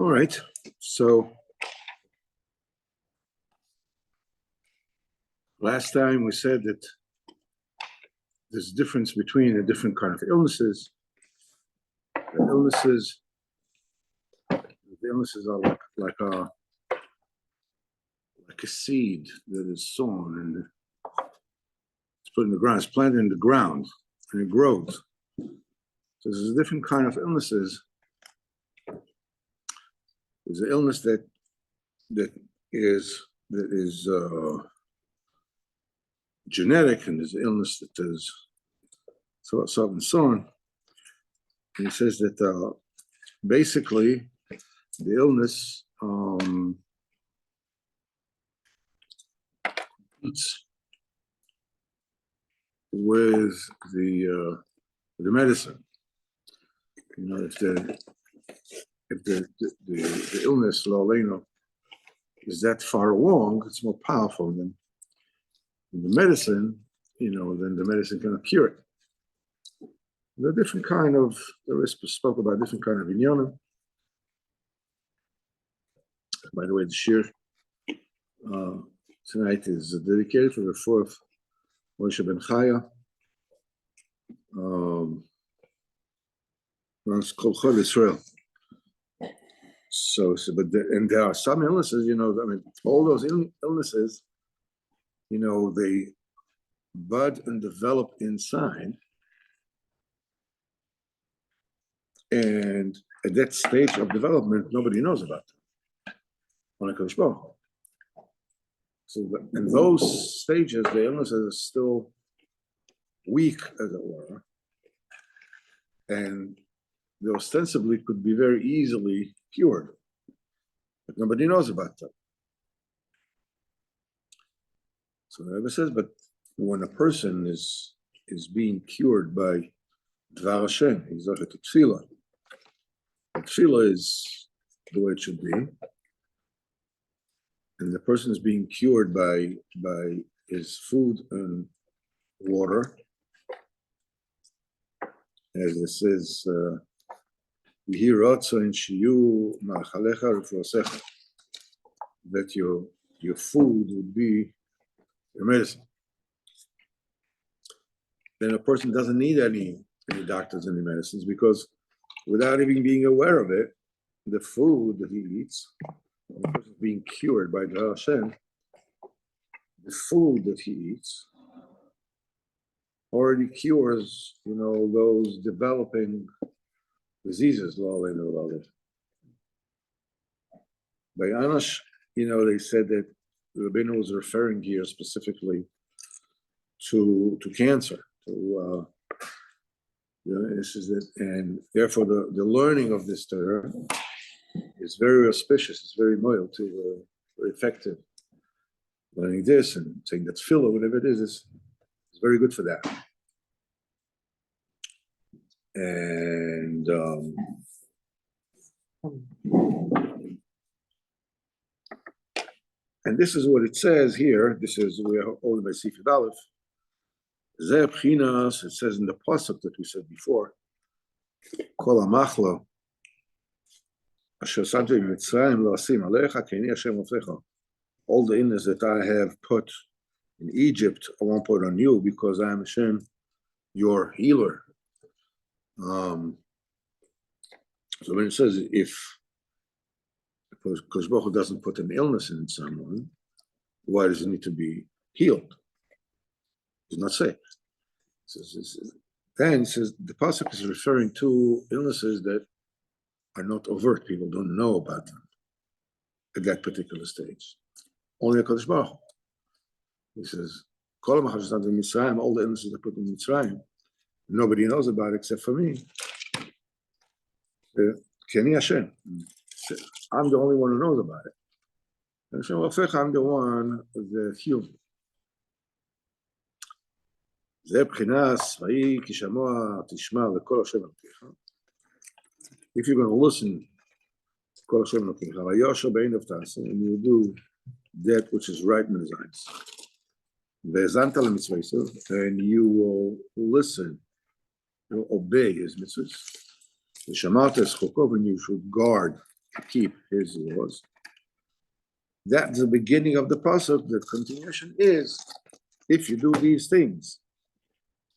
All right, so last time we said that there's a difference between the different kind of illnesses. The illnesses are like a seed that is sown and it's put in the ground. It's planted in the ground and it grows. So there's a different kind of illnesses. There's an illness that is genetic, and there's an illness that is so and so on. And he says that basically the illness competes with the medicine. You know, if the illness, Laleno, is that far along, it's more powerful than the medicine, you know, then the medicine cannot cure it. There are different kind of, the rest spoke about different kind of inyanim. By the way, the shir tonight is dedicated for the fourth Moshe ben Chaya. Runs Kol Chol Israel. So but and there are some illnesses, you know, I mean, all those illnesses, you know, they bud and develop inside. And at that stage of development, nobody knows about them. On a Kodesh Baruch Hu. So in those stages, the illnesses are still weak, as it were. And they ostensibly could be very easily cured, but nobody knows about them. So the Rebbe says, but when a person is being cured by Dvar Hashem, he's like a tefillah. Tefillah is the way it should be, and the person is being cured by his food and water, as it says. That your food would be your medicine. Then a person doesn't need any doctors, any medicines, because without even being aware of it, the food that he eats, the person being cured by Dvar Hashem, the food that he eats already cures, you know, those developing diseases. By Anash, you know, they said that Rabbeinu was referring here specifically to cancer. You know, this is it, and therefore the learning of this Torah is very auspicious. It's very loyal to very effective. Learning this and saying that tefillah, whatever it is very good for that. And this is what it says here. This is, we are all by Sifid Aleph. Zeh B'chinas, it says in the pasuk that we said before, Kol HaMachla Asher Samti B'Mitzrayim Lo Asim Alecha K'Ani Hashem Ofecha. All the illness that I have put in Egypt, I won't put on you, because I am Hashem, your healer. So when it says if Kodesh Baruch Hu doesn't put an illness in someone, why does it need to be healed? It's not safe. Then it says the pasuk is referring to illnesses that are not overt. People don't know about them at that particular stage. Only a Kodesh Baruch Hu. He says, all the illnesses I put in Mitzrayim, nobody knows about it except for me. K'Ani Hashem. I'm the only one who knows about it. And Hashem Ofecha, I'm the one that healed me. Zeh B'chinas, V'yi Ki Shamoa Tishma V'Kol Hashem Elokecha. If you're going to listen to Kol Hashem Elokecha, V'yosher B'einav Ta'aseh, and you do that which is right in his eyes. Ve'ezanta le'mitzvayso, and you will listen, you will obey his mitzvahs. V'shamarta es chokov, and you should guard keep his laws. That's the beginning of the pasuk. The continuation is, if you do these things,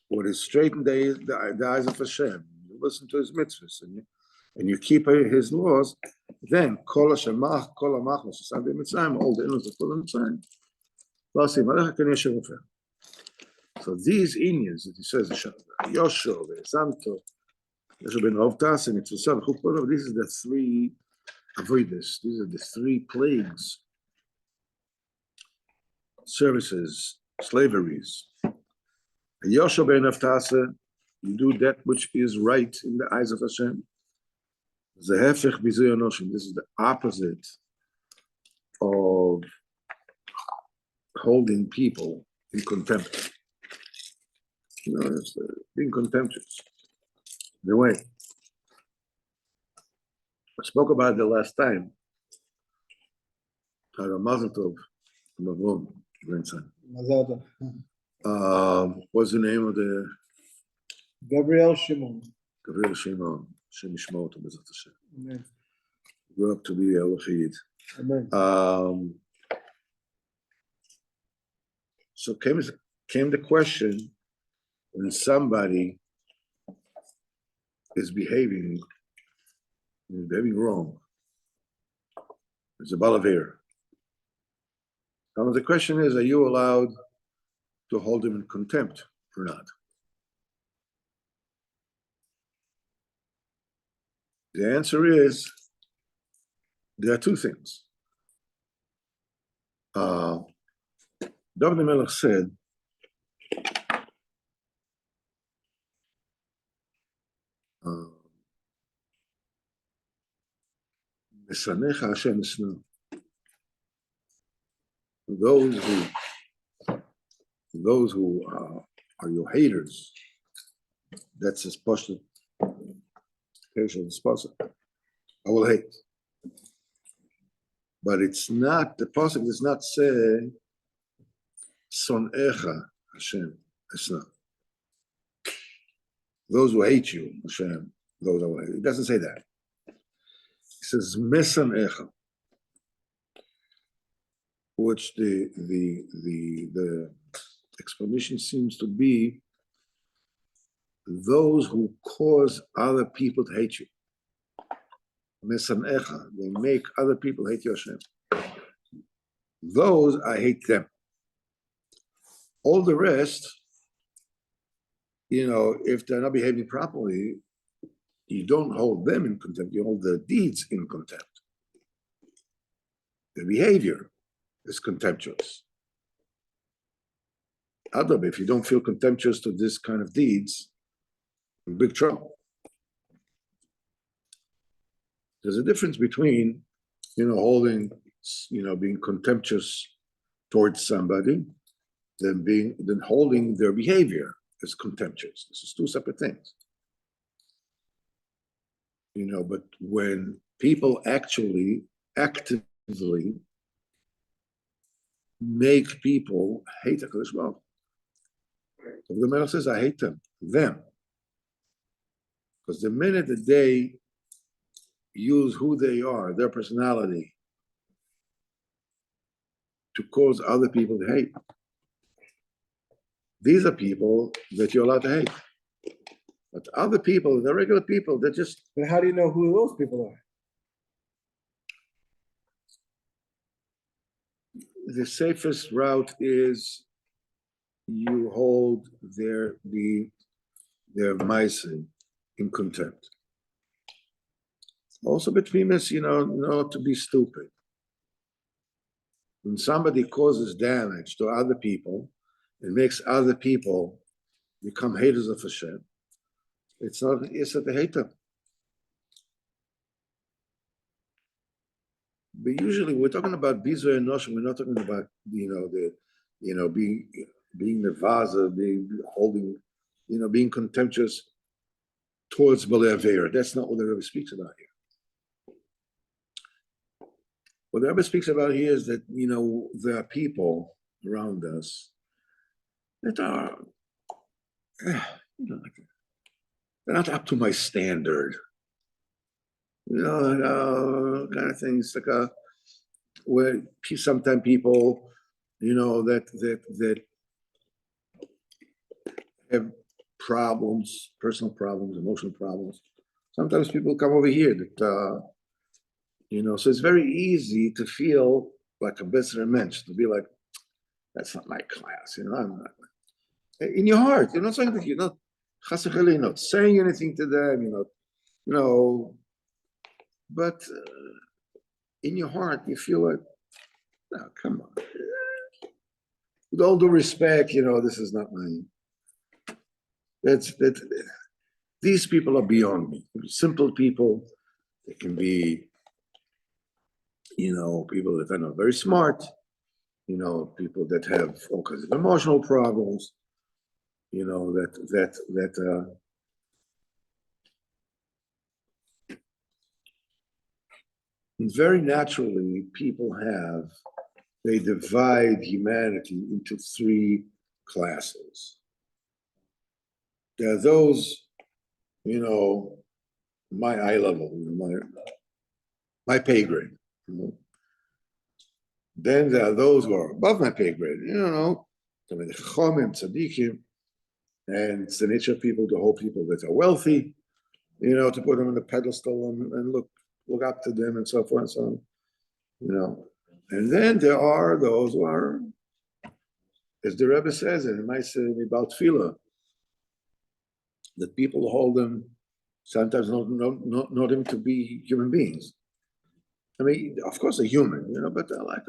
what is straighten the eyes of Hashem, you listen to his mitzvahs, and you keep his laws, then kol hashemach, kol hamachnos, Sunday Mitzrayim, all the innocent of Mitzrayim. So these Indians that he says, Yosho, Santo, Yosho ben Ovtas, and it's these are the three, avoid this, these are the three plagues: services, slaveries. Yosho ben Ovtas, you do that which is right in the eyes of Hashem. This is the opposite of holding people in contempt. It's being contemptuous. The way I spoke about the last time, Mazel Tov, grandson. Mazel Tov. What's the name of the? Gabriel Shimon. Gabriel Shimon. Shem Yishmor Oto B'ezrat Hashem. Amen. Grew up to be a Wachid. Amen. So came the question, when somebody is behaving wrong, it's a balavir. Now the question is, are you allowed to hold him in contempt or not? The answer is, there are two things. David HaMelech said, Mesanecha Hashem Esna. Those who are your haters, that's his posture. I will hate. But it's not, the pasuk does not say Sonecha Hashem Esna. Those who hate you, Hashem, those who hate you. It doesn't say that. It says Mesanecha, which the explanation seems to be those who cause other people to hate you. Mesanecha, they make other people hate you, Hashem. Those, I hate them. All the rest, if they're not behaving properly, you don't hold them in contempt, you hold their deeds in contempt. Their behavior is contemptuous. Adab, if you don't feel contemptuous to this kind of deeds, you're in big trouble. There's a difference between, holding, being contemptuous towards somebody, than holding their behavior as contemptuous. This is two separate things. But when people actively make people hate HaKadosh Baruch Hu, the Melech says, I hate them. Because the minute that they use who they are, their personality, to cause other people to hate, these are people that you're allowed to hate. But other people, the regular people, they're just... But how do you know who those people are? The safest route is you hold their mice in contempt. Also between us, not to be stupid. When somebody causes damage to other people and makes other people become haters of Hashem, it's not to hate them. But usually we're talking about Bizoy and Noshim, we're not talking about, being Nevasa, being contemptuous towards Balei Avera. That's not what the Rebbe speaks about here. What the Rebbe speaks about here is that, there are people around us that are, they're not up to my standard. kind of things like where sometimes people, that have problems, personal problems, emotional problems. Sometimes people come over here that, so it's very easy to feel like a better mensch, to be like, that's not my class, I'm not. In your heart, you're not saying that you're not saying anything to them, but in your heart, you feel like, no, come on. With all due respect, this is not my, these people are beyond me. Simple people, they can be, people that are not very smart, people that have all kinds of emotional problems, very naturally they divide humanity into three classes. There are those, my eye level, my pay grade. Then there are those who are above my pay grade, the Chachomim, Tzaddikim, and it's the nature of people to hold people that are wealthy, to put them on the pedestal and look up to them and so forth and so on, And then there are those who are, as the Rebbe says, and it might say about Tefillah, that people hold them sometimes not even to be human beings. I mean, of course, they're human, but they're like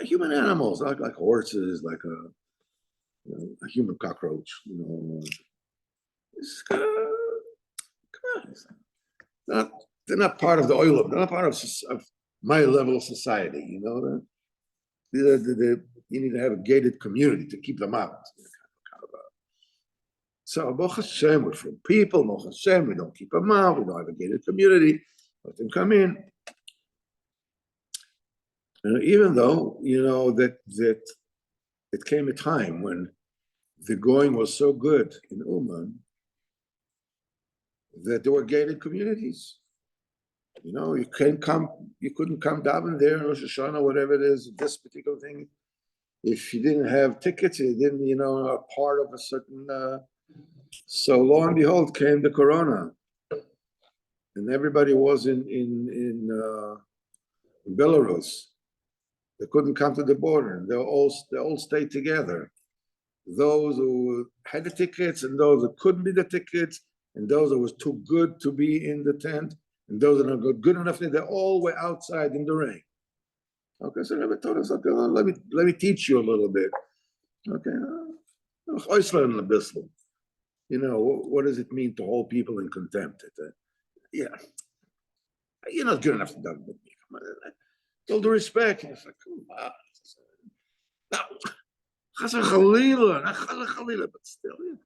human animals, like horses, like a human cockroach. Come on, they're not part of the oil. They're not part of my level of society. You need to have a gated community to keep them out. So, Baruch Hashem, we're from people. Baruch Hashem, we don't keep them out. We don't have a gated community. Let them come in. And even though, that it came a time when the going was so good in Uman that there were gated communities. You couldn't come down there in Rosh Hashanah, whatever it is, this particular thing. If you didn't have tickets, you didn't, a part of a certain. So lo and behold, came the Corona, and everybody was in Belarus. They couldn't come to the border. They all stayed together. Those who had the tickets and those who couldn't be the tickets, and those that was too good to be in the tent, and those that are not good enough, they all were outside in the rain. Okay, so Rebbe told us, okay, well, let me teach you a little bit. Okay, what does it mean to hold people in contempt? Yeah, you're not good enough to do with me. With all due respect, it's like, no, but still, yeah.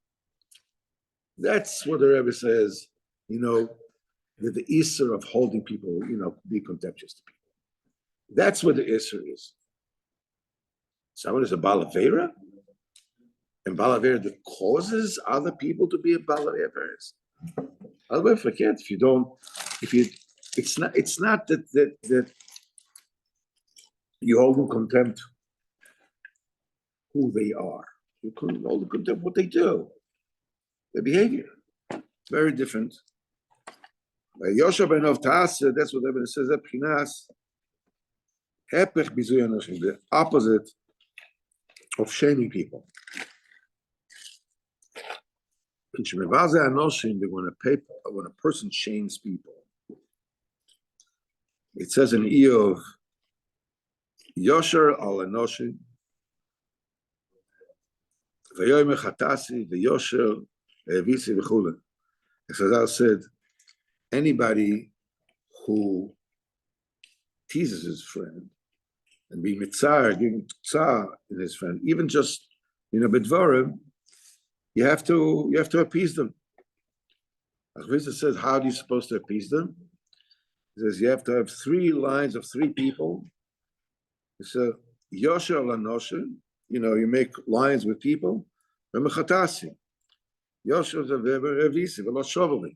That's what the Rebbe says, that the Isser of holding people, be contemptuous to people. That's what the Isser is. Someone is a Balavera, and Balavera that causes other people to be a Balaveras. I'll never forget, it's not that you hold in contempt who they are. You couldn't hold in contempt what they do. Their behavior. Very different. By Yosha ben of Taaseh, that's what everybody says, the opposite of shaming people. When a person shames people, it says in Eov, Yosher al Anoshim, Vayoyim Chatasi, Vayosher, Evisi V'chulen. As I said, anybody who teases his friend and be mitzar, giving tzar in his friend, even just bedvarim, you have to appease them. Achvisa says, how are you supposed to appease them? He says you have to have 3 lines of 3 people. So Yosher Lanosher, you make lines with people. Remechatasi. Yosher Revisi, Veloshovali.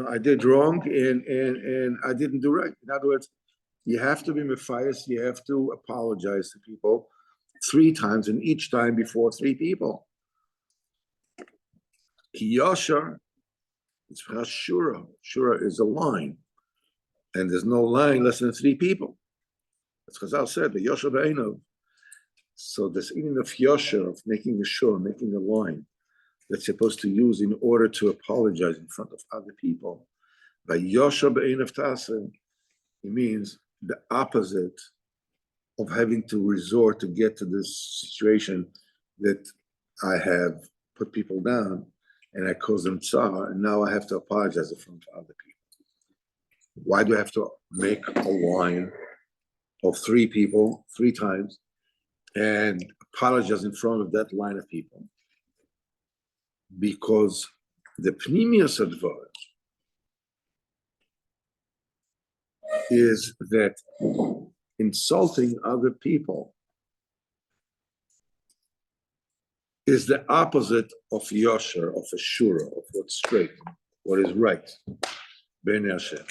I did wrong and I didn't do right. In other words, you have to be mefias, you have to apologize to people 3 times, and each time before 3 people. Ki yashar, it's shura. Shura is a line, and there's no line less than 3 people. As Chazal said, the yashar b'einav. So this meaning of yashar, of making a shura, making a line, that's supposed to use in order to apologize in front of other people. By yashar b'einav taseh, it means the opposite of having to resort to get to this situation that I have put people down and I caused them tsar, and now I have to apologize in front of other people. Why do I have to make a line of 3 people 3 times and apologize in front of that line of people? Because the pnimius advar is that insulting other people is the opposite of yosher, of a shura, of what's straight, what is right. Ben Hashem.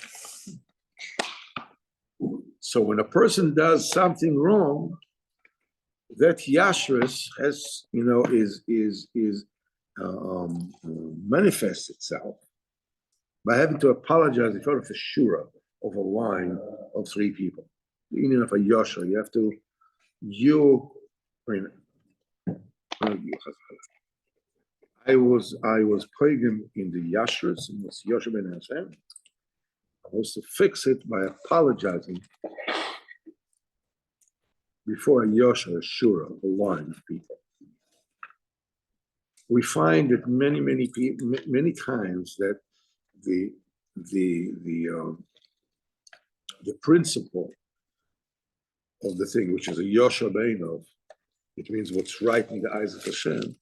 So when a person does something wrong, that yashris has, manifests itself by having to apologize in front of a shura, of a line of 3 people. The meaning of a yosher, you have to, I was pagan in the yashris, and was yosher ben Hashem. I was to fix it by apologizing before a yosher, a shura, a line of people. We find that many times that the principle of the thing, which is a yosher beinov, it means what's right in the eyes of Hashem,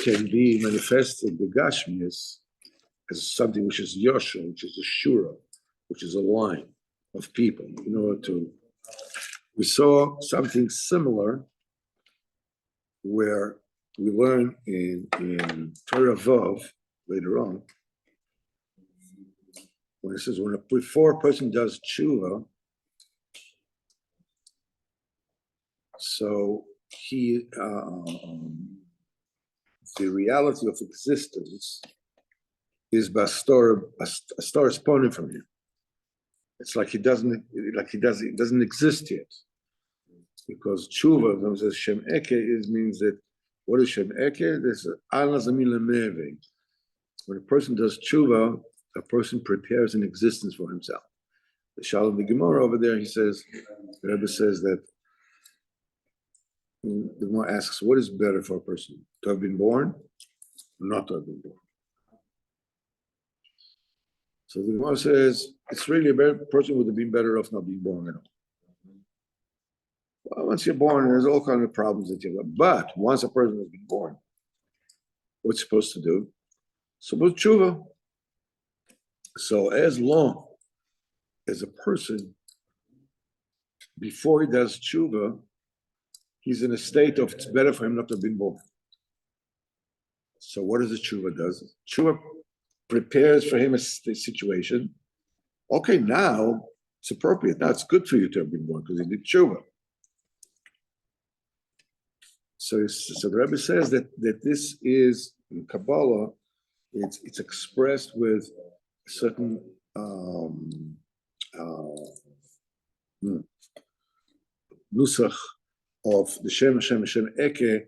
can be manifested the gashmius as something which is yosher, which is a shura, which is a line of people. We saw something similar where we learn in Torah Vav later on, when it says before a person does tshuva, so he the reality of existence is a star spawning from him. It's like it doesn't exist yet, because tshuva, says Shem Eke, means that what is Shem Eke? This is Al Zamila Meve. When a person does tshuva, a person prepares an existence for himself. The Shalom the Gemara over there, the Rebbe says that the Gemara asks, what is better for a person, to have been born or not to have been born? So the Gemara says it's really a better person would have been better off not being born at all. Well, once you're born, there's all kinds of problems that you have. But once a person has been born, what's supposed to do? Supposed tshuva. So as long as a person, before he does tshuva, he's in a state of it's better for him not to have been born. So what does the tshuva does? Tshuva prepares for him a situation. Okay, now it's appropriate. Now it's good for you to have been born because he did tshuva. So the Rebbe says that this is in Kabbalah, it's expressed with a certain nusach of the Shem Eke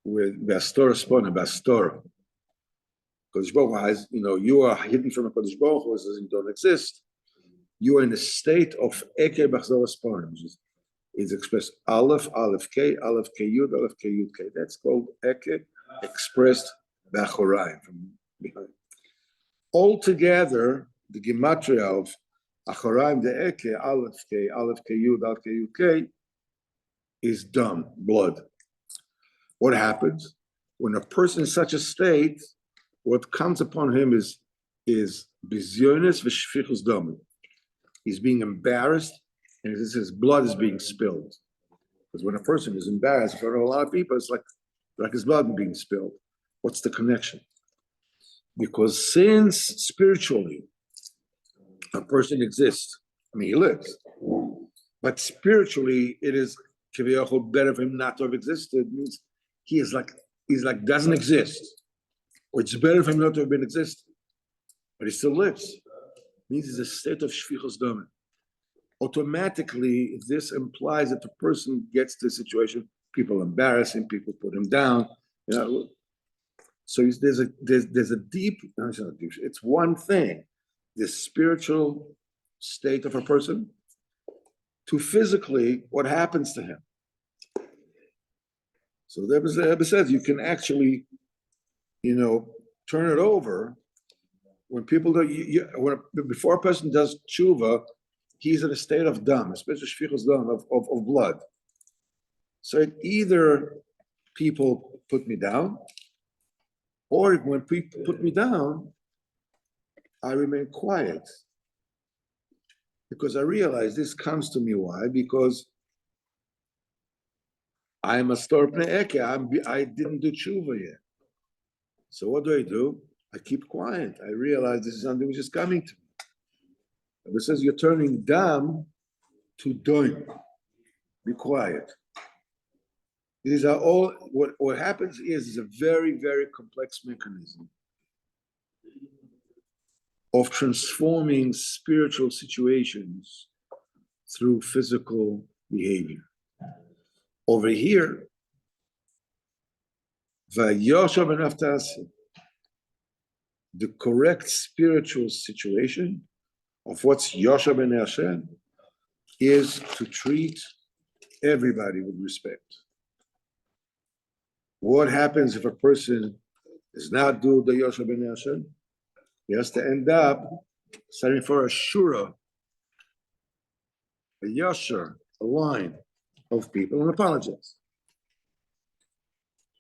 with Bastora Spona, Bastora. Kodesh Baruch Hu has, you are hidden from a Kodesh Baruch Hu, you don't exist. You are in a state of Eke Bastora Spona, which is expressed Aleph K, Aleph K Yud, Aleph K Yud K. That's called Eke, expressed B'Achorayim, from behind. Altogether, the gematria of Achorayim the Eke, Aleph K Yud, Aleph K Yud K, is dam, blood. What happens when a person in such a state? What comes upon him is bizyonis v'shfichus dam. He's being embarrassed, and his blood is being spilled. Because when a person is embarrassed in front of a lot of people, it's like his blood being spilled. What's the connection? Because since spiritually a person exists, I mean, he lives, but spiritually it is better for him not to have existed, means he's like doesn't exist, or it's better for him not to have been existed, but he still lives. Means it's a state of shfichus damim. Automatically, this implies that the person gets to the situation, people embarrass him, people put him down. You know, so there's a deep. No, it's not deep. It's one thing, the spiritual state of a person, to physically what happens to him. So the Rebbe says you can actually, turn it over when people do. Before a person does tshuva, he's in a state of dam, especially shfichus dam of blood. So either people put me down, or when people put me down, I remain quiet. Because I realize this comes to me. Why? Because I'm a storpne eke. I didn't do tshuva yet. So what do? I keep quiet. I realize this is something which is coming to me. It says you're turning dam to doim. Be quiet. These are all, what happens is a very, very complex mechanism of transforming spiritual situations through physical behavior. Over here, the correct spiritual situation of what's Yosha ben Hashem is to treat everybody with respect. What happens if a person is not doing the Yosha ben Hashem? He has to end up setting for a shura, a yasher, a line of people, and apologize.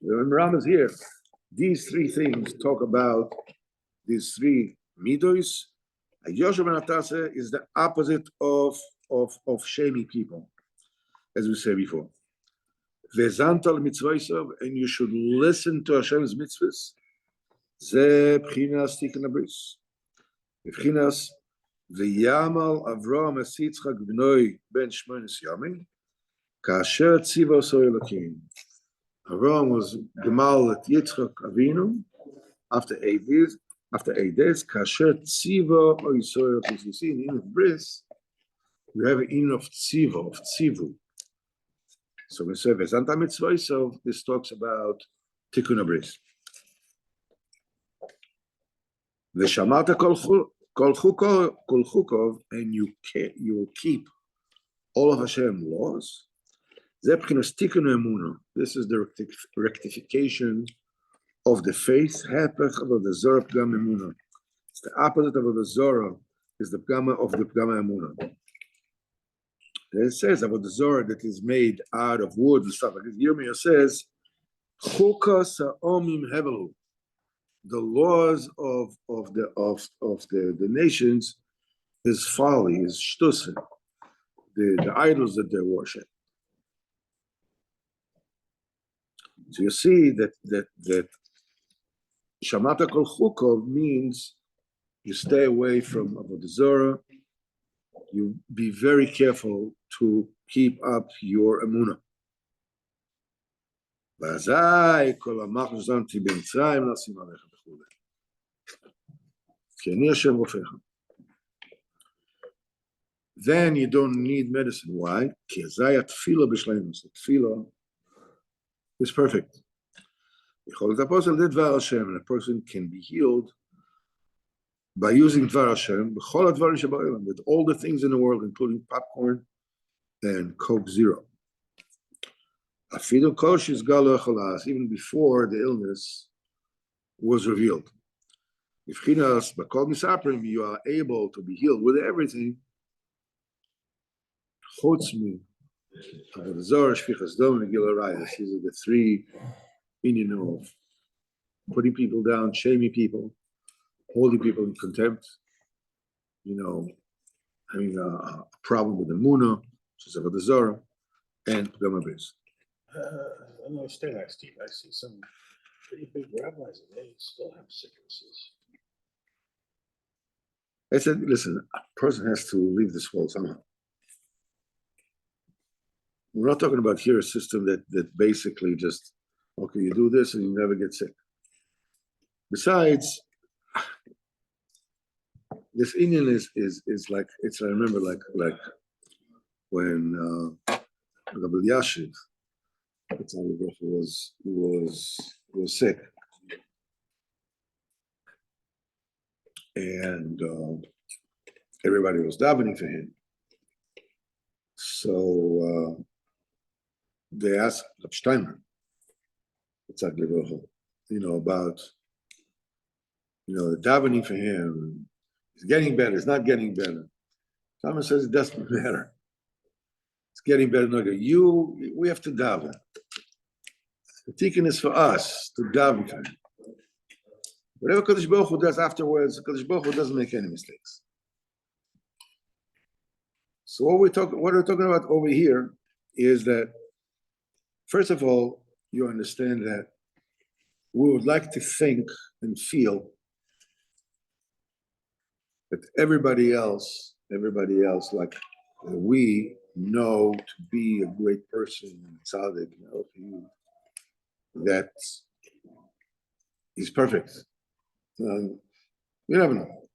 When Ram is here, these three things talk about these three midos. A yasher ben Atase is the opposite of shamey people, as we said before. Vezantal mitzvosov, and you should listen to Hashem's mitzvahs. Ze b'chinas tikkun habris. B'chinas v'yamal Avraham es Yitzchak b'noi ben shmonis yamim kasher tziva oso Elokim. Avraham was gemal at Yitzchak Avinu after 8 days. Kasher tziva oso Elokim. You see, in the bris, we have an in of tziva, of tzivu. So we say v'zanta mitzvah. So this talks about tikkun habris. V'shamata kol chukov, and you will keep all of Hashem's laws. Ze b'chinas tikkun emunah. This is the rectification of the faith. Hepech of the zorah pgam emunah. It's the opposite of the zorah is the pgam of the pgam emunah. It says about the zorah that is made out of wood and stuff like this. Yirmiyah says, "Chukas ha'omim hevelu." The laws of the nations is folly, is shtusim, the idols that they worship. So you see that Shamata Kol Chukov means you stay away from Avodah Zarah. You be very careful to keep up your emunah. Then you don't need medicine. Why? Tefillah is perfect. And a person can be healed by using Dvar Hashem with all the things in the world, including popcorn and Coke Zero. Even before the illness was revealed. You are able to be healed with everything. These are the three meaning of putting people down, shaming people, holding people in contempt, having a problem with the Muna, which is about the Zorah, and Pgam Habris. I know Stay Steve. I see some pretty big rabbis and they still have sicknesses. I said, listen, a person has to leave this world somehow. We're not talking about here a system that basically just, okay, you do this and you never get sick. Besides, this Indian is like, I remember like when Rabbi Yashiv was sick. And everybody was davening for him. So they asked Reb Steiner, about, the davening for him. He's getting better, it's not getting better. Thomas says it doesn't matter. It's getting better, not good. We have to daven. The tikkun is for us to daven for him. Whatever Kadosh Baruch Hu does afterwards, Kadosh Baruch Hu doesn't make any mistakes. So what we're talking about over here is that, first of all, you understand that we would like to think and feel that everybody else, like we know to be a great person, tzaddik, that he's perfect. You never know.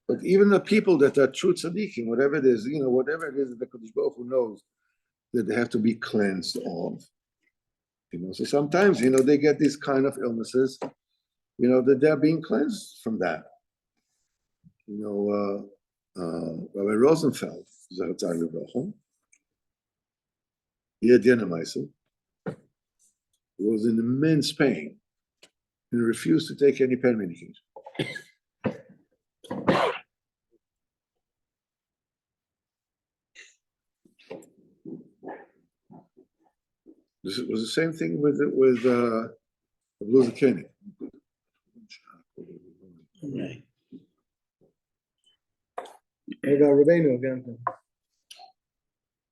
But even the people that are true tzaddikim, whatever it is, whatever it is that the Kadosh Baruch Hu knows that they have to be cleansed of. So sometimes, they get these kind of illnesses, that they're being cleansed from that. Rabbi Rosenfeld, he had Yenemaisim, was in immense pain and refused to take any pain medication. This was the same thing with Blue Zucchini. Right. Rabbeinu again.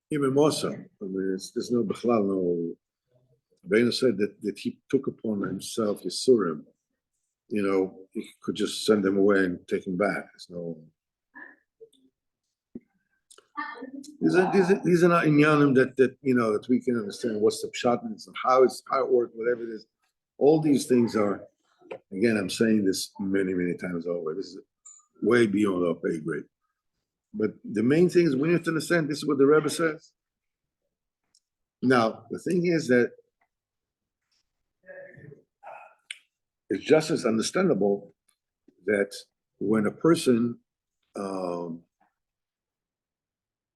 Even more so. I mean, there's no Bechlal, no. Rabbeinu said that he took upon himself Yisurim. He could just send them away and take them back. There's no. These are not inyanim that we can understand what's the pshat and how it works, whatever it is. All these things are, again, I'm saying this many, many times over. This is way beyond our pay grade. But the main thing is we have to understand this is what the Rebbe says. Now, the thing is that it's just as understandable that when a person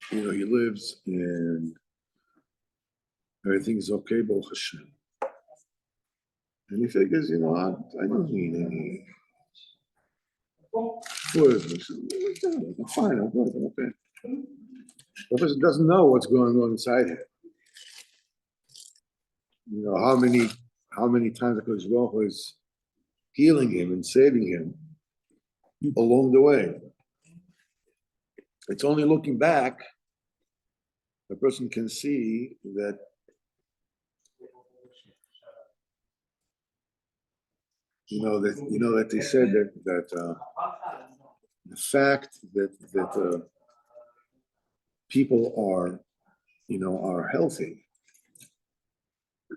he lives and everything is okay, Baruch Hashem. And he figures, I don't need any food. I'm fine, I'm good, I'm okay. The person doesn't know what's going on inside him. How many times the Kadosh Baruch Hu is healing him and saving him along the way. It's only looking back a person can see that that they said that the fact that people are healthy,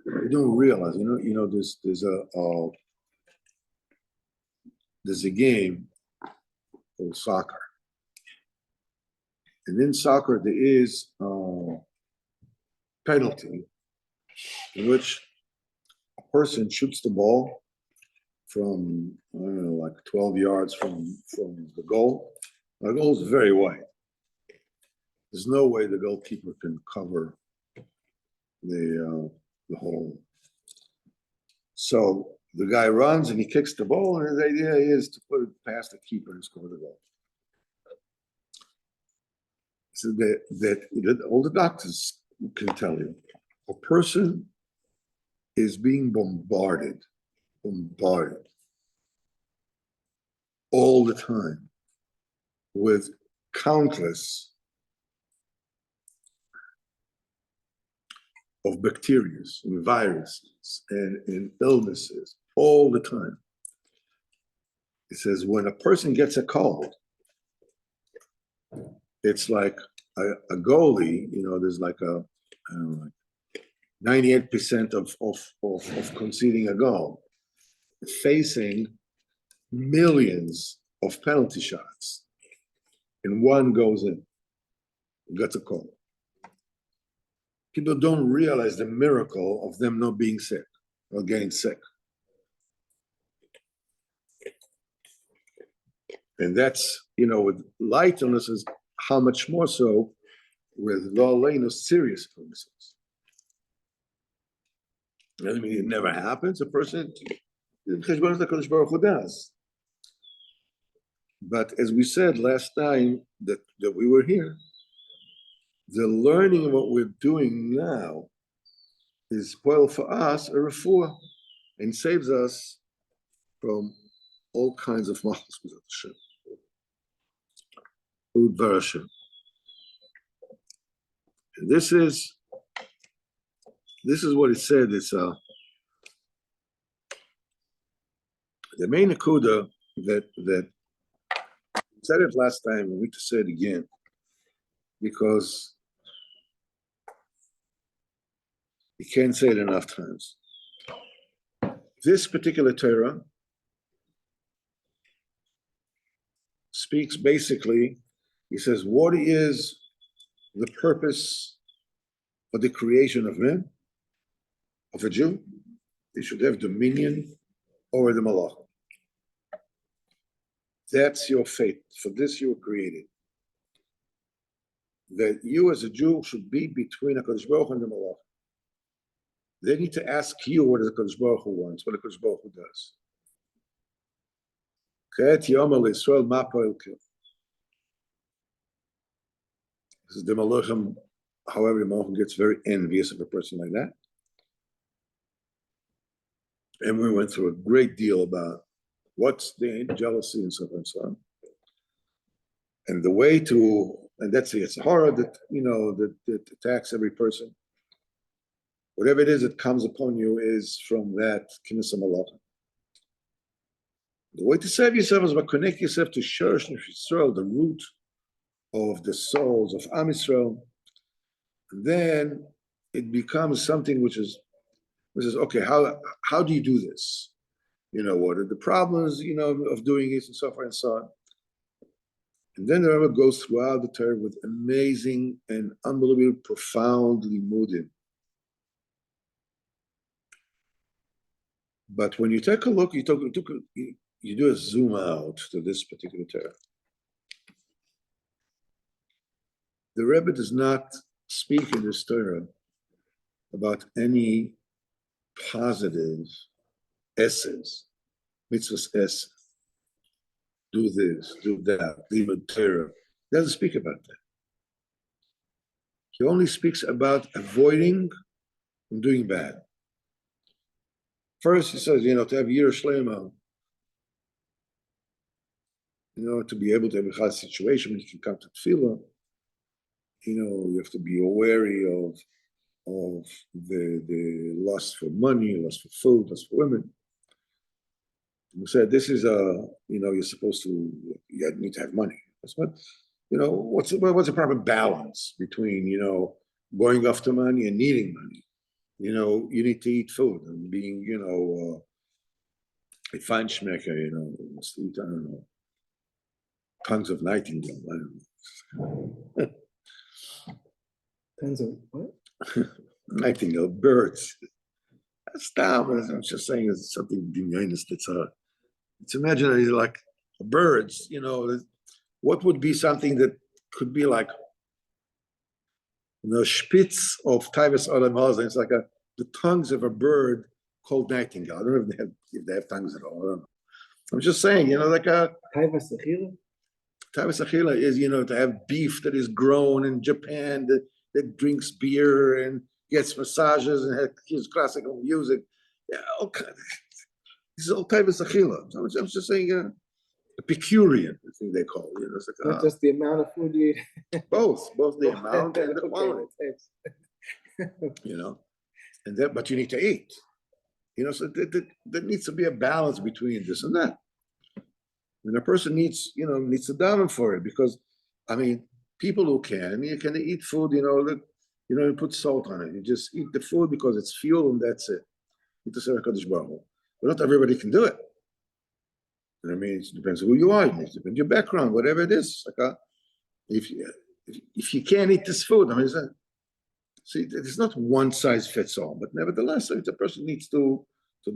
you don't realize there's a game called soccer. And in soccer, there is a penalty in which a person shoots the ball from, like 12 yards from the goal. The goal is very wide. There's no way the goalkeeper can cover the hole. So the guy runs and he kicks the ball, and his idea is to put it past the keeper and score the goal. So that all the doctors can tell you, a person is being bombarded all the time with countless of bacteria and viruses and illnesses all the time. It says when a person gets a cold, it's like a goalie, there's like I don't know, 98% of conceding a goal, facing millions of penalty shots, and one goes in, gets a goal. People don't realize the miracle of them not being sick or getting sick. And that's, with light illnesses, how much more so with low serious illnesses. Doesn't mean it never happens. A person, the Baruch Hu does. But as we said last time that we were here, the learning of what we're doing now is well for us a refuah and saves us from all kinds of mahals with Hashem. And this is what it said. It's the main akuda that said it last time. We need to say it again because you can't say it enough times. This particular Torah speaks basically. He says, "What is the purpose of the creation of man, of a Jew? They should have dominion over the malach. That's your fate. For this you were created. That you as a Jew should be between HaKadosh Baruch Hu and the malach. They need to ask you what the HaKadosh Baruch Hu wants, what the HaKadosh Baruch Hu does. This is the malachim. However, the malachim gets very envious of a person like that. And we went through a great deal about what's the jealousy and so on and so on. And the way to, and that's it's horror that, that attacks every person. Whatever it is that comes upon you is from that kinnis malachim. The way to save yourself is by connect yourself to Shorish Yisrael, the root of the souls of Am Yisrael. And then it becomes something which is okay. How do you do this? What are the problems? Of doing it and so forth and so on. And then the Rebbe goes throughout the Torah with amazing and unbelievable, profound limudim. But when you take a look, you do a zoom out to this particular Torah. The Rebbe does not speak in this Torah about any positive essays, mitzvahs ess. Do this, do that, limud Torah. He doesn't speak about that. He only speaks about avoiding from doing bad. First, he says, to have Yirah Shlema, to be able to have a chas situation when you can come to tefillah, you have to be wary of the lust for money, lust for food, lust for women. We said this is you're supposed to, you need to have money. That's what, what's the proper balance between going after money and needing money? You need to eat food and being a fine schmecker. Must eat, I don't know, tons of nightingale. I don't know. Tons of what? Nightingale, birds. That's dumb. I'm just saying it's something diminished. It's imaginary, like birds. What would be something that could be like spitz of Taivas Adam Hazen? It's like the tongues of a bird called nightingale. I don't know if they have tongues at all. I don't know. I'm just saying, like a Taivas Achila? Taivas Achila is, to have beef that is grown in Japan that drinks beer and gets massages and hears classical music. Yeah, all kinds. This is all Taivas Achila. I'm just saying Epicurean, I think they call it. It's like, Not just the amount of food you eat. both the amount and the quality. And that, but you need to eat. So there needs to be a balance between this and that. And a person needs to daven for it because, people who can, you can eat food, that you don't put salt on it. You just eat the food because it's fuel and that's it. But not everybody can do it. I mean, it depends who you are, it depends on your background, whatever it is. If you can't eat this food, I mean, see, it's not one size fits all, but nevertheless, if the person needs to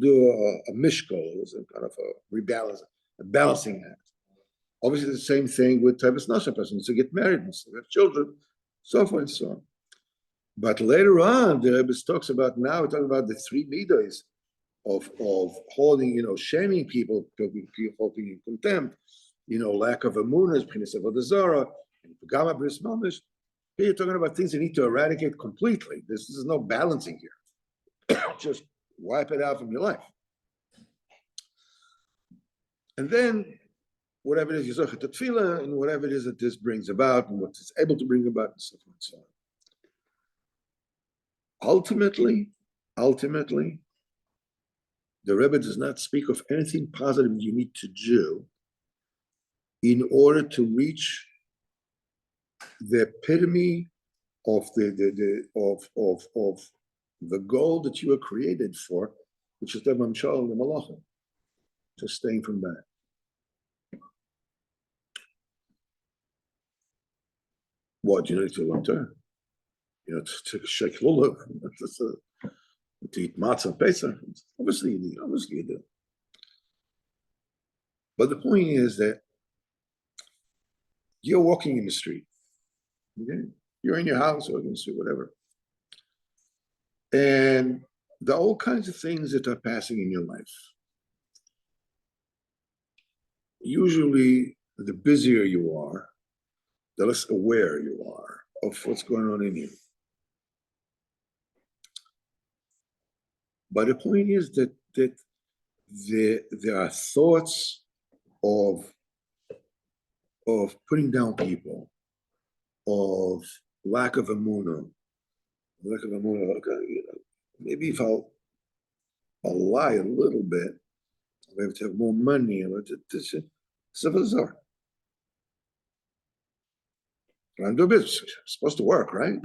do a mishkol, is a kind of a rebalance, a balancing act. Obviously, the same thing with Tevis Nasha, person needs to get married and have children, so forth and so on. But later on, the Rebbe talks about now, we're talking about the three midos of holding, shaming people, holding in contempt, lack of emunah, p'chinas avodah zarah, and pagama bris mamish. Here you're talking about things you need to eradicate completely. This is no balancing here. Just wipe it out from your life. And then whatever it is, you zochet tefillah, and whatever it is that this brings about, and what it's able to bring about, and so forth and so on. Ultimately, the Rebbe does not speak of anything positive you need to do in order to reach the epitome of the goal that you were created for, which is the Mamshal and the Malachim. Just staying from that. What do you need to learn to? To take a shake lulav, to eat matzah and pesach. Obviously you do. But the point is that you're walking in the street. Okay? You're in your house or in the street, whatever. And there are all kinds of things that are passing in your life. Usually, the busier you are, the less aware you are of what's going on in you. But the point is that there are thoughts of putting down people, of lack of emunah. Maybe if I'll lie a little bit, I'll be able to have more money. I'm doing business. It's supposed to work, right?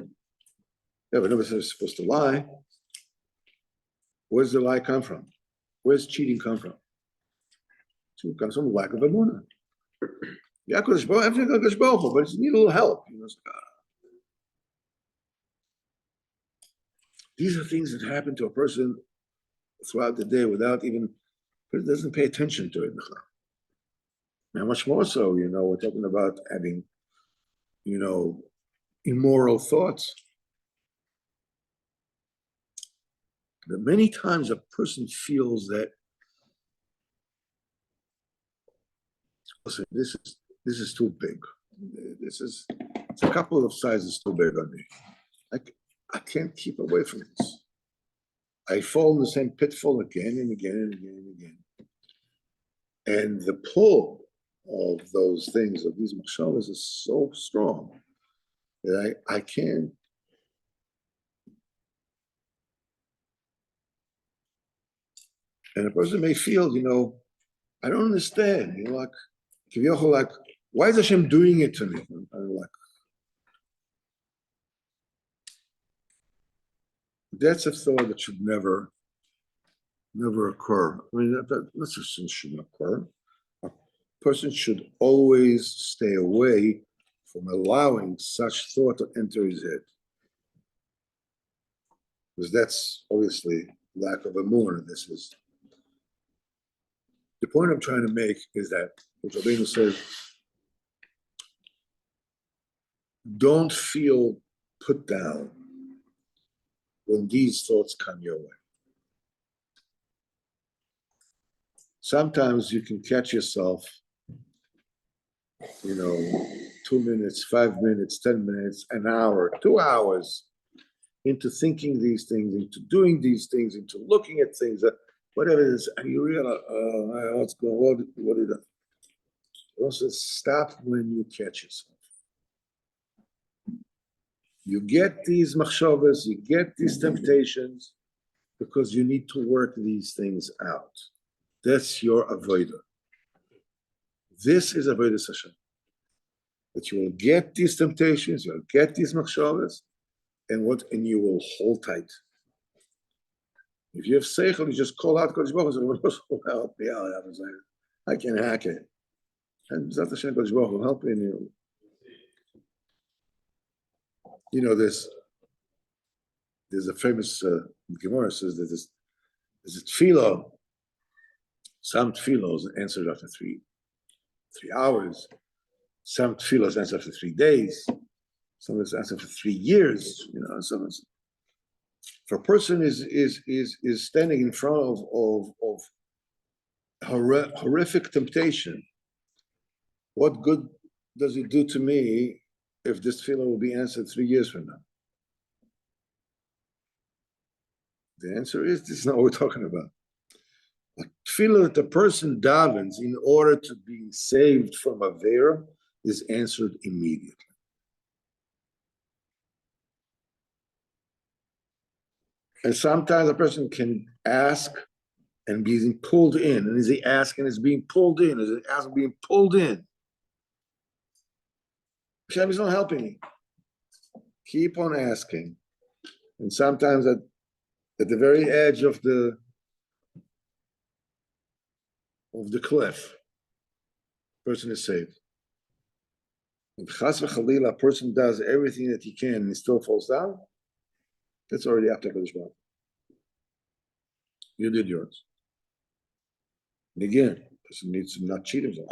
Yeah, but nobody's supposed to lie. Where's the lie come from? Where's cheating come from? It comes from lack of emunah. Yeah, everything goes both, but you need a little help. These are things that happen to a person throughout the day without even, it doesn't pay attention to it. Now, much more so, we're talking about having, immoral thoughts. But many times a person feels that, listen, this is too big. It's a couple of sizes too big on me. I can't keep away from this. I fall in the same pitfall again and again and again and again. And the pull of those things, of these machshavas, is so strong that I can't. And a person may feel, I don't understand. Like, why is Hashem doing it to me? I'm like, that's a thought that should never occur. I mean, that's just shouldn't occur. A person should always stay away from allowing such thought to enter his head, because that's obviously lack of emunah. This is the point I'm trying to make, is that what Rabbeinu says, don't feel put down when these thoughts come your way. Sometimes you can catch yourself, 2 minutes, 5 minutes, 10 minutes, an hour, 2 hours into thinking these things, into doing these things, into looking at things, whatever it is, and you realize, what's going on? What is that? Also, stop when you catch yourself. You get these machshavas, you get these temptations, because you need to work these things out. That's your avodah. This is avodas Hashem. that you will get these temptations, you'll get these machshavas, and you will hold tight. If you have seichel, you just call out Kodesh Baruch Hu, help me out. I can hack it. And Zat Hashem Kodesh Baruch Hu help me. You know, there's a famous Gemara says that there's a tefillah. Some tefillahs answered after three hours. Some tefillahs answer after 3 days. Some is answered for 3 years. You know, so if a person is standing in front of horrific temptation, what good does it do to me if this tefillah will be answered 3 years from now? The answer is, this is not what we're talking about. A tefillah that the person davens in order to be saved from avera is answered immediately. And sometimes a person can ask and being pulled in, and as he asks and is being pulled in, as he asks being pulled in, Hashem is not helping me. Keep on asking, and sometimes at the very edge of the cliff, person is saved. If chas v'chalila, a person does everything that he can and he still falls down, that's already after Kodesh Baruch. You did yours. And again, person needs to not cheat himself.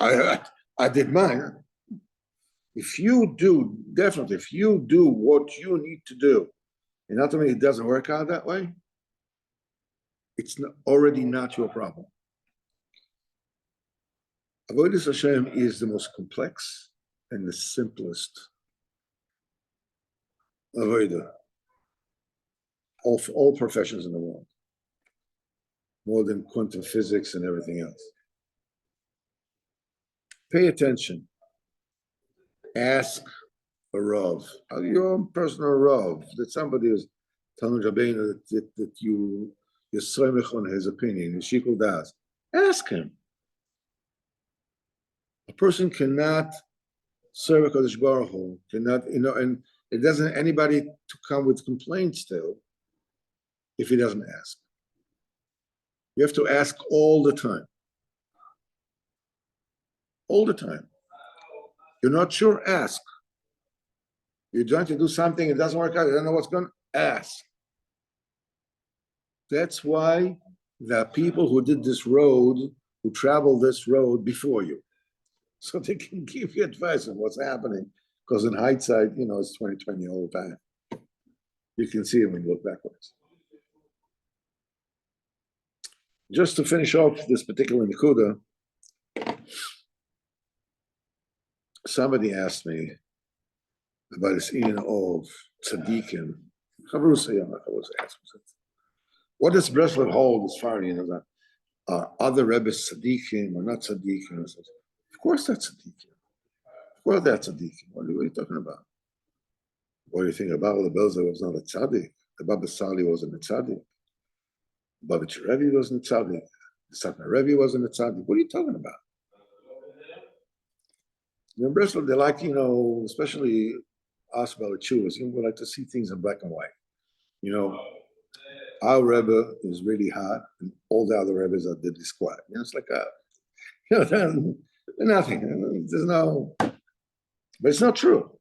I did mine. If you do what you need to do, and ultimately it doesn't work out that way, it's already not your problem. Avodas Hashem is the most complex and the simplest avodah of all professions in the world, more than quantum physics and everything else. Pay attention. Ask a Rav, your own personal Rav, that somebody is telling Rabbeinu that you're soymech on his opinion, his shikul das. Ask him. A person cannot serve HaKadosh Baruch Hu, and it doesn't anybody to come with complaints still if he doesn't ask. You have to ask all the time. All the time. You're not sure, ask. You're trying to do something, it doesn't work out, you don't know what's going to ask. That's why the people who did this road, who traveled this road before you, so they can give you advice on what's happening. Because in hindsight, it's 2020 all the time. You can see it when you look backwards. Just to finish off this particular Nikuda, somebody asked me about this Indian of tzaddikim. What does Breslov hold as far as that other Rebbe's tzaddikim or not tzaddikim? Of course that's tzaddikim. Of course that's tzaddikim. What are you talking about? What do you think about the Belzer was not a tzaddik? The Baba Sali wasn't a tzaddik. Baba Rebbe wasn't a tzaddik. The Satmar Rebbe wasn't a tzaddik. What are you talking about? In Breslov, they like, especially us Balachuvas, we like to see things in black and white. Our Rebbe is really hot, and all the other Rebbes are deadly squat. It's like they're nothing. There's no, but it's not true.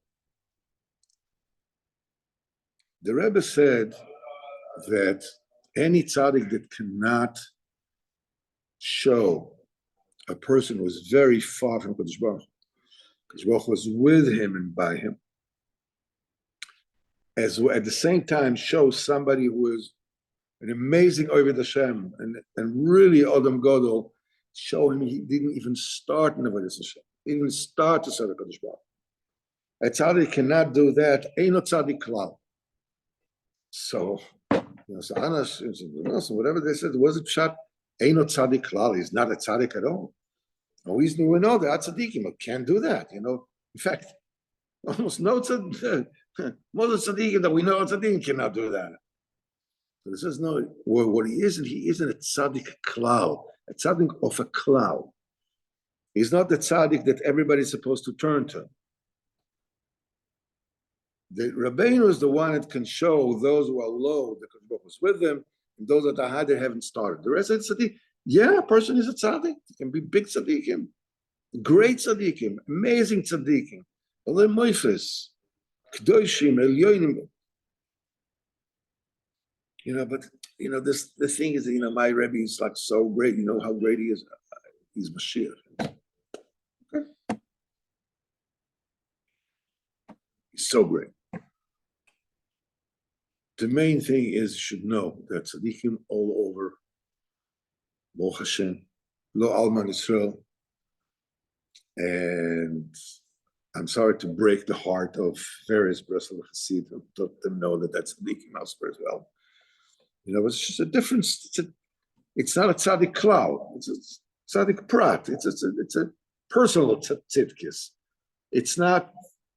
The Rebbe said that any tzaddik that cannot show a person was very far from Kodesh Baruch Hu, Kodesh Baruch Hu was with him and by him, as well, at the same time shows somebody who is an amazing Oved Hashem and really Adam Godel, show him he didn't even start in Avodas Hashem, didn't even start to serve Kodesh Baruch Hu. A tzaddik cannot do that. Ain't no tzaddik klal. So, so Anash, whatever they said, was it pshat? Ain't no tzaddik klal. He's not a tzaddik at all. And we know that tzaddikim can't do that. In fact, almost no tzaddik, most of the tzaddikim that we know tzaddikim cannot do that. So this is no. What he isn't a tzaddik klal, a tzaddik of a klal. He's not the tzaddik that everybody's supposed to turn to. The Rabbeinu is the one that can show those who are low, the Kodesh Baruch Hu is with them, and those that are high, they haven't started. The rest of the tzaddik, yeah, a person is a tzaddik. It can be big tzaddikim, great tzaddikim, amazing tzaddikim, Olei Moifes, Kdoshim, Elyonim. But this the thing is, my Rebbe is like so great. You know how great he is. He's Mashiach. Okay. He's so great. The main thing is you should know that tzaddikim all over, Baruch Hashem, Lo Alman Israel, and I'm sorry to break the heart of various Breslau Hasidim, to let them know that that's tzaddikim elsewhere as well. It's just a difference. It's not a tzaddik klal. It's a tzaddik prat. It's a personal tzidkis. It's not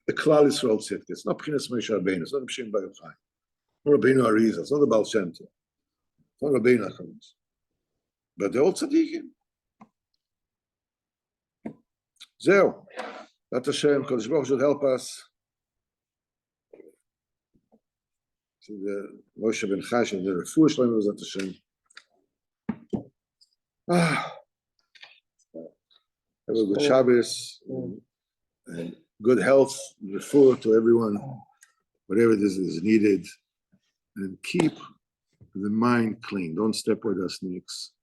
a klal Yisrael tzidkis. It's not P'chinas Moshe Rabbeinu. It's not P'shin Bar Yochai. It's not Rabbeinu Arizal. It's not the Baal Shem Tov. It's not Rabbeinu Acharutz. But they're all tzaddikim. Zeo. That Hashem, Kodesh Baruch Hu should help us. The Moshe ben Chash and the Refuah Shlomo was at Hashem. Have a good Shabbos and good health, Refuah to everyone, whatever this is needed, and keep the mind clean. Don't step where the snakes.